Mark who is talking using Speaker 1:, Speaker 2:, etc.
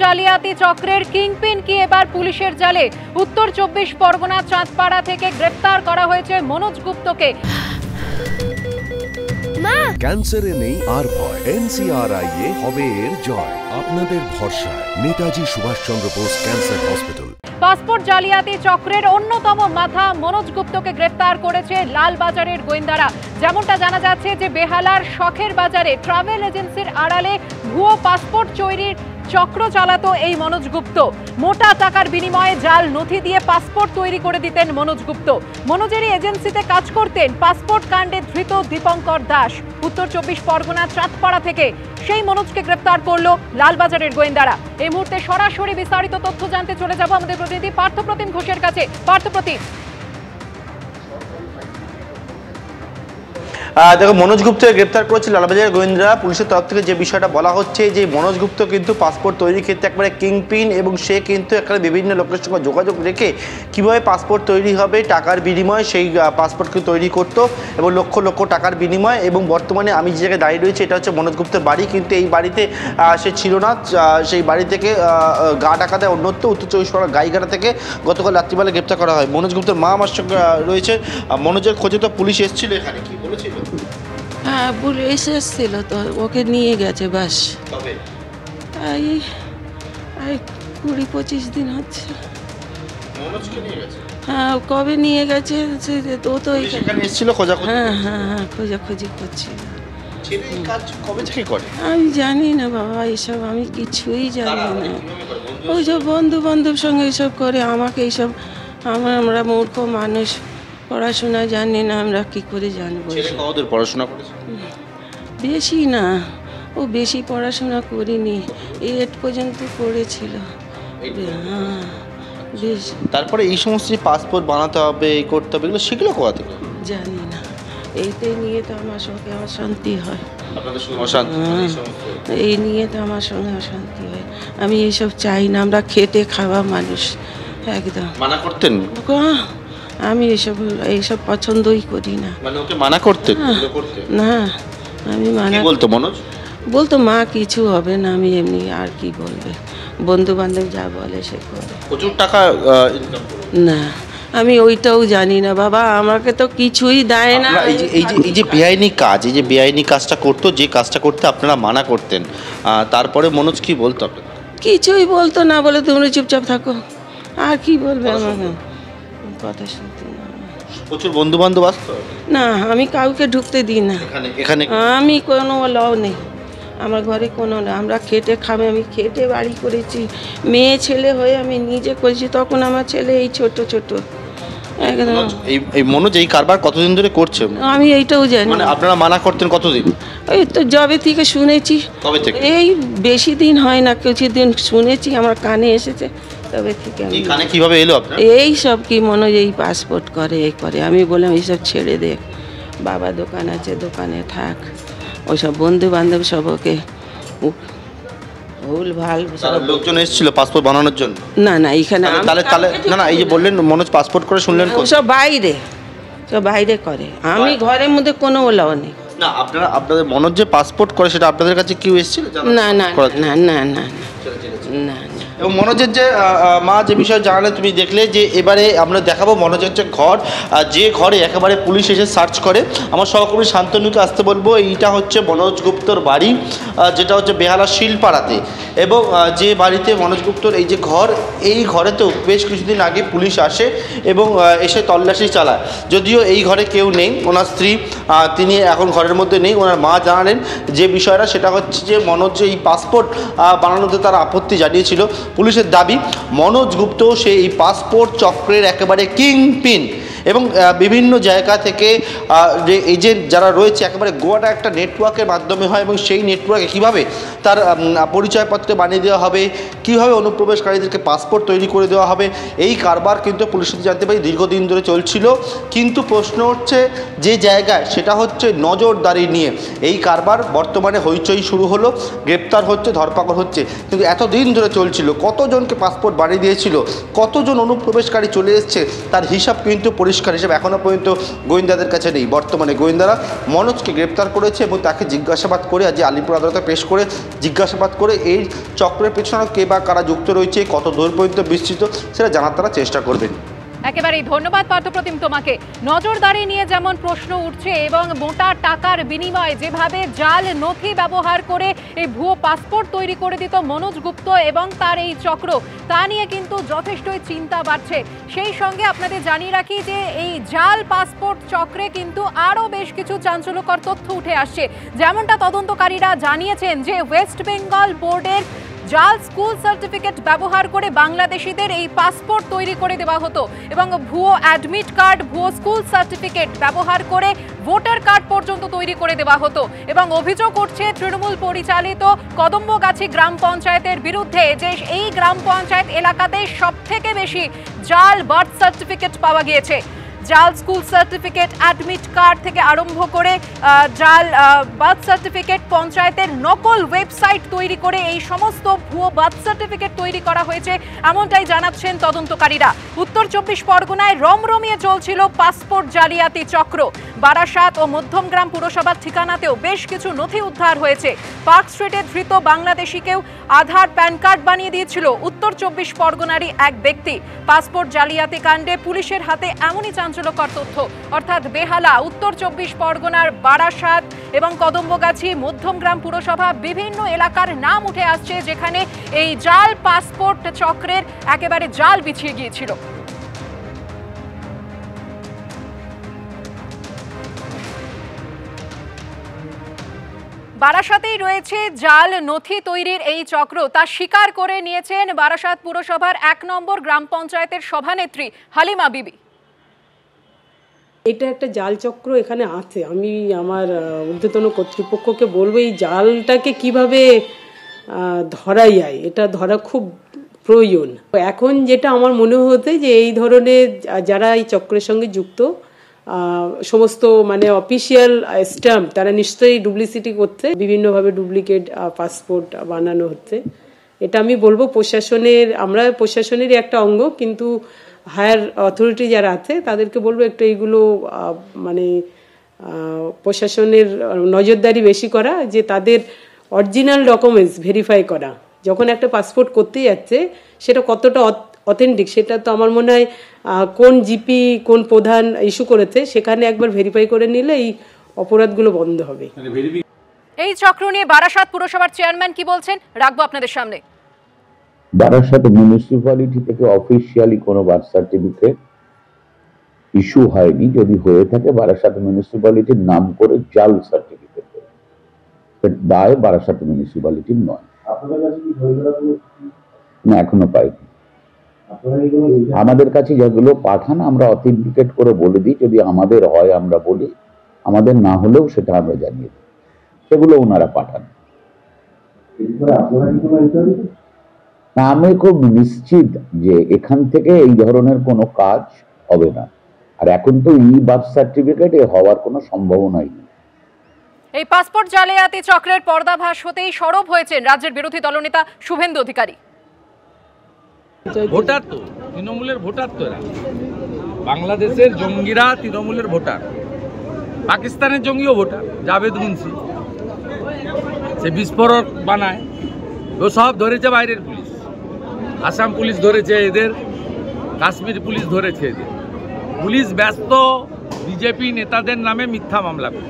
Speaker 1: জালিয়াতি চক্রের কিংপিন কি এবার পুলিশের জালে? উত্তর 24 পরগনা চাঁদপাড়া থেকে গ্রেফতার করা হয়েছে মনোজ গুপ্তকে।
Speaker 2: ক্যান্সারে নেই আর ভয়, NCRI হবে এর জয়। আপনাদের ভরসা Netaji Subhash Chandra Bose cancer hospital.
Speaker 1: Passport জালিয়াতি চক্রের অন্যতম মাথা মনোজ গুপ্তকে গ্রেফতার করেছে লালবাজারের গোয়েন্দারা। যেমনটা জানা যাচ্ছে যে বেহালার শখের বাজারে ট্রাভেল এজেন্সির আড়ালে ভুয়ো পাসপোর্ট তৈরির চক্র চালাতো এই মনোজ গুপ্ত। মোটা টাকার বিনিময়ে জাল নথি দিয়ে পাসপোর্ট তৈরি করে দিতেন মনোজ গুপ্ত। মনোজেরই এজেন্সিতে কাজ করতেন পাসপোর্ট কাণ্ডে ধৃত দীপঙ্কর দাস। উত্তর 24 পরগনা চাঁদপাড়া থেকে সেই মনোজকে গ্রেফতার করলো লালবাজারের গোয়েন্দারা। এই মুহূর্তে সরাসরি বিস্তারিত তথ্য জানতে চলে যাব আমাদের প্রতিনিধি পার্থপ্রতিম ঘোষের কাছে। পার্থপ্রতিম,
Speaker 3: দেখো, মনোজ গুপ্তকে গ্রেপ্তার করেছে লালবাজারের গোয়েন্দারা। পুলিশের তরফ থেকে যে বিষয়টা বলা হচ্ছে যে মনোজ গুপ্ত কিন্তু পাসপোর্ট তৈরির ক্ষেত্রে একবারে কিংপিন, এবং সে কিন্তু এখানে বিভিন্ন লোকের সঙ্গে যোগাযোগ রেখে কীভাবে পাসপোর্ট তৈরি হবে টাকার বিনিময়ে সেই পাসপোর্টকে তৈরি করতো, এবং লক্ষ লক্ষ টাকার বিনিময়ে। এবং বর্তমানে আমি যে জায়গায় দাঁড়িয়ে রয়েছি এটা হচ্ছে মনোজ গুপ্তের বাড়ি, কিন্তু এই বাড়িতে সে ছিল না। সেই বাড়ি থেকে গা ডাকাতে অন্যত্র উত্তর 24 পরগনা গাইঘাটা থেকে গতকাল রাত্রিবেলা গ্রেপ্তার করা হয়। মনোজ গুপ্তের মা আমার সঙ্গে রয়েছে। মনোজের খোঁজে তো পুলিশ এসেছিল এখানে, কি বলেছিল?
Speaker 4: হ্যাঁ, পুলিশ এসেছিল তো, ওকে নিয়ে গেছে বাস। এই 20-25 দিন হচ্ছে। হ্যাঁ, কবে নিয়ে গেছে ও তো
Speaker 3: এখানে এসেছিল খোঁজাখুঁজি?
Speaker 4: হ্যাঁ, খোঁজাখুঁজি করছিল।
Speaker 3: কবে থেকে করে
Speaker 4: আমি জানি না বাবা, এইসব আমি কিছুই জানি না। ওই সব বন্ধু বান্ধব সঙ্গে এইসব করে, আমাকে এইসব আমরা মূর্খ মানুষ, পড়াশোনা জানি না, আমরা কি করে জানবো?
Speaker 3: পড়াশোনা করেছে?
Speaker 4: বেশি না, ও বেশি পড়াশোনা করিনি, 8 পর্যন্ত পড়েছিল। হ্যাঁ, বেশ।
Speaker 3: তারপরে এই সমস্ত যে পাসপোর্ট বানাতে হবে, এই করতে হবে, এগুলো শিখলো কোথা থেকে?
Speaker 4: জানি না, এইটাই নিয়ে তো আমার সঙ্গে অশান্তি হয়। এই নিয়ে তো আমার সঙ্গে অশান্তি হয়। আমি এইসব চাই না, আমরা খেটে খাওয়া মানুষ। একদম
Speaker 3: মানা করতেন?
Speaker 4: আমি এইসব পছন্দই করি না।
Speaker 3: মানে ওকে মানা করতেন?
Speaker 4: না, আমি মানা
Speaker 3: বলতো মনোজ?
Speaker 4: বলতো মা কিছু হবে না, আমি এমনি আর কি বলবে, বন্ধু বান্ধব যা বলে সে করে।
Speaker 3: প্রচুর টাকা
Speaker 4: না, আমি ওইটাও জানি না বাবা, আমাকে তো কিছুই দেয় না।
Speaker 3: এই যে বেআইনি কাজ, এই যে বেআইনি কাজটা করতো, যে কাজটা করতে আপনারা মানা করতেন, তারপরে মনোজ কি বলতো আপনাকে?
Speaker 4: কিছুই বলতো না, বলে তোমরা চুপচাপ থাকো। আর কি বলবে আমাকে? কথা শুনতে না।
Speaker 3: প্রচুর বন্ধু বান্ধব আসতো?
Speaker 4: না, আমি কাউকে ঢুকতে দিই না
Speaker 3: এখানে। আমি
Speaker 4: কোনো লও নেই আমার ঘরে, কোনো না। আমরা খেটে খাবে, আমি খেটে বাড়ি করেছি, মেয়ে ছেলে হয়ে আমি নিজে করেছি। তখন আমার ছেলে এই ছোট একদম।
Speaker 3: এই মনোজ এই কারবার কতদিন ধরে করছে?
Speaker 4: আমি এইটাও জানি।
Speaker 3: মানে আপনারা মানা করতেন কতদিন?
Speaker 4: এই তো যবে থেকে শুনেছি।
Speaker 3: কবে থেকে?
Speaker 4: এই বেশি দিন হয় না, কিছুদিন শুনেছি, আমার কানে এসেছে, তবে থেকে।
Speaker 3: কানে কিভাবে এলো আপনার?
Speaker 4: এই সব কি মনোজ এই পাসপোর্ট করে, এই করে। আমি বললাম এইসব ছেড়ে দে, বাবা দোকান আছে, দোকানে থাক। ওইসব বন্ধু বান্ধব সব ওকে ভুল ভাল
Speaker 3: লোকজন এসেছিল পাসপোর্ট বানানোর জন্য? না, এখানে না, এই যে বললেন মনোজ পাসপোর্ট করে, শুনলেন
Speaker 4: সব বাইরে করে, আমি ঘরের মধ্যে কোনো ওলাও নেই।
Speaker 3: না, আপনাদের মনোজ যে পাসপোর্ট করে সেটা আপনাদের কাছে কেউ এসেছিল?
Speaker 4: না না না না না না।
Speaker 3: এবং মনোজের যে মা যে বিষয় জানালে তুমি দেখলে, যে এবারে আমরা দেখাবো মনোজের যে ঘর, যে ঘরে একেবারে পুলিশ এসে সার্চ করে। আমার সহকর্মী শান্তনুকে আসতে বলবো। এইটা হচ্ছে মনোজ গুপ্তর বাড়ি, যেটা হচ্ছে বেহালা শিলপাড়াতে। এবং যে বাড়িতে মনোজ গুপ্তর এই যে ঘর, এই ঘরেতেও বেশ কিছুদিন আগে পুলিশ আসে এবং এসে তল্লাশি চালায়। যদিও এই ঘরে কেউ নেই, ওনার স্ত্রী তিনি এখন ঘরের মধ্যে নেই। ওনার মা জানালেন যে বিষয়টা, সেটা হচ্ছে যে মনোজ এই পাসপোর্ট বানানোতে তারা আপত্তি জানিয়েছিল। পুলিশের দাবি মনোজ গুপ্ত সে এই পাসপোর্ট চক্রের একেবারে কিংপিন, এবং বিভিন্ন জায়গা থেকে যে এজেন্ট যারা রয়েছে, একেবারে গোয়াটা একটা নেটওয়ার্কের মাধ্যমে হয়, এবং সেই নেটওয়ার্কে কীভাবে তার পরিচয়পত্র বানিয়ে দেওয়া হবে, কীভাবে অনুপ্রবেশকারীদেরকে পাসপোর্ট তৈরি করে দেওয়া হবে, এই কারবার কিন্তু পুলিশের জানতে পারি দীর্ঘদিন ধরে চলছিল। কিন্তু প্রশ্ন হচ্ছে যে জায়গায়, সেটা হচ্ছে নজরদারি নিয়ে এই কারবার বর্তমানে হইচই শুরু হলো, গ্রেপ্তার হচ্ছে, ধরপাকড় হচ্ছে। কিন্তু এতদিন ধরে চলছিল, কতজনকে পাসপোর্ট বানিয়ে দিয়েছিল, কতজন অনুপ্রবেশকারী চলে এসছে, তার হিসাব কিন্তু পরিষ্কার হিসেবে এখনও পর্যন্ত গোয়েন্দাদের কাছে নেই। বর্তমানে গোয়েন্দারা মনোজকে গ্রেপ্তার করেছে এবং তাকে জিজ্ঞাসাবাদ করে আজ আলিপুর আদালতে পেশ করে জিজ্ঞাসাবাদ করে এই চক্রের পেছনে কে বা কারা যুক্ত রয়েছে, কত দূর পর্যন্ত বিস্তৃত সেটা জানার তারা চেষ্টা করবেন।
Speaker 1: একেবারেই ধন্যবাদ পার্থপ্রতিম তোমাকে। নজরদারি নিয়ে যেমন প্রশ্ন উঠছে এবং মোটা টাকার বিনিময়ে যেভাবে জাল নথি ব্যবহার করে এই ভুয়ো পাসপোর্ট তৈরি করে দিত মনোজ গুপ্ত এবং তার এই চক্র, তা নিয়ে কিন্তু যথেষ্টই চিন্তা বাড়ছে। সেই সঙ্গে আপনাদের জানিয়ে রাখি যে এই জাল পাসপোর্ট চক্রে কিন্তু আরও বেশ কিছু চাঞ্চল্যকর তথ্য উঠে আসছে। যেমনটা তদন্তকারীরা জানিয়েছেন যে ওয়েস্ট বেঙ্গল বোর্ডের জাল স্কুল সার্টিফিকেট ব্যবহার করে বাংলাদেশিদের এই পাসপোর্ট তৈরি করে দেওয়া হতো এবং ভুয়ো অ্যাডমিট কার্ড, ভুয়ো স্কুল সার্টিফিকেট ব্যবহার করে ভোটার কার্ড পর্যন্ত তৈরি করে দেওয়া হতো। এবং অভিযোগ উঠছে তৃণমূল পরিচালিত কদম্বগাছি গ্রাম পঞ্চায়েতের বিরুদ্ধে যে এই গ্রাম পঞ্চায়েত এলাকাতে সবথেকে বেশি জাল বার্থ সার্টিফিকেট পাওয়া গিয়েছে। জাল স্কুল সার্টিফিকেট, অ্যাডমিট কার্ড থেকে আরম্ভ করে জাল বার্থ সার্টিফিকেট, পঞ্চায়েতের নকল ওয়েবসাইট তৈরি করে এই সমস্ত ভুয়ো বার্থ সার্টিফিকেট তৈরি করা হয়েছে, এমনটাই জানাচ্ছেন তদন্তকারীরা। উত্তর 24 পরগনায় রমরমিয়ে চলছিল পাসপোর্ট জালিয়াতি চক্র। বারাসাত ও মধ্যমগ্রাম পুরসভার ঠিকানাতেও বেশ কিছু নথি উদ্ধার হয়েছে। পার্ক স্ট্রিটে ধৃত বাংলাদেশিকেও আধার প্যান কার্ড বানিয়ে দিয়েছিল উত্তর 24 পরগনারই এক ব্যক্তি। পাসপোর্ট জালিয়াতি কাণ্ডে পুলিশের হাতে এমনই চাঞ্চল্যকর তথ্য, অর্থাৎ বেহালা, উত্তর 24 পরগনার বারাসাত এবং কদম্বগাছি, মধ্যমগ্রাম পুরসভা বিভিন্ন এলাকার নাম উঠে আসছে যেখানে এই জাল পাসপোর্ট চক্রের একেবারে জাল বিছিয়ে গিয়েছিল। বারাসাতেই রয়েছে জাল নথি তৈরির এই চক্র, তা স্বীকার করে নিয়েছেন বারাসাত পুরসভার 1 নম্বর গ্রাম পঞ্চায়েতের সভানেত্রী হালিমা বিবি।
Speaker 5: এটা একটা জাল চক্র এখানে আছে। আমি আমার ঊর্ধ্বতন কর্তৃপক্ষকে বলবো এই জালটাকে কিভাবে ধরা যায়, এটা ধরা খুব প্রয়োজন। এখন যেটা আমার মনে হতে যে এই ধরনের যারা এই চক্রের সঙ্গে যুক্ত সমস্ত মানে অফিসিয়াল স্ট্যাম্প তারা নিশ্চয়ই ডুপ্লিসিটি করতে, বিভিন্নভাবে ডুপ্লিকেট পাসপোর্ট বানানো হচ্ছে। এটা আমি বলবো আমরা প্রশাসনেরই একটা অঙ্গ, কিন্তু হায়ার অথরিটি যারা আছে তাদেরকে বলবো একটু এইগুলো মানে প্রশাসনের নজরদারি বেশি করা, যে তাদের অরিজিনাল ডকুমেন্টস ভেরিফাই করা। যখন একটা পাসপোর্ট করতে যাচ্ছে সেটা কতটা অথেন্টিক সেটা তো আমার মনে হয় কোন জিপি কোন প্রধান ইস্যু করেছে সেখানে একবার ভেরিফাই করে নিলে এই অপরাধগুলো বন্ধ হবে।
Speaker 1: এই চক্র নিয়ে বারাসাত পুরসভার চেয়ারম্যান কি বলছেন রাখবো আপনাদের সামনে।
Speaker 6: বারাসাত মিউনিসিপ্যালিটি থেকে অফিসিয়ালি কোনো বার্থ সার্টিফিকেট ইস্যু হয়নি। যদি হয়ে থাকে বারাসাত মিউনিসিপ্যালিটির নাম করে জাল সার্টিফিকেট, দায় বারাসাত মিউনিসিপ্যালিটির নয়। না, এখনো পাইনি। আমাদের কাছে যেগুলো পাঠান আমরা অথেন্টিকেট করে বলে দিই, যদি আমাদের হয় আমরা বলি, আমাদের না হলেও সেটা আমরা জানিয়ে দিই, সেগুলো ওনারা পাঠান। আমি খুব নিশ্চিত যে এখান থেকে এই ধরনের কোনো কাজ হবে না। আর এখন তো বার্থ সার্টিফিকেট হওয়ার কোনো সম্ভাবনাই নেই।
Speaker 1: এই পাসপোর্ট জালিয়াতি চক্রের পর্দাভাস হতেই সরব হয়েছেন রাজ্যের বিরোধী দলনেতা শুভেন্দু অধিকারী।
Speaker 7: ভোটার তো তৃণমূলের ভোটার, তো এরা বাংলাদেশের জঙ্গিরা তৃণমূলের ভোটার, পাকিস্তানের জঙ্গিও ভোটার। জাভেদ মুন্সি সে বিস্ফোরক বানায়, ও সব ধরেছে বাইরের পুলিশ, আসাম পুলিশ ধরেছে এদের, কাশ্মীর পুলিশ ধরেছে এদের। পুলিশ ব্যস্ত বিজেপি নেতাদের নামে মিথ্যা মামলা করে।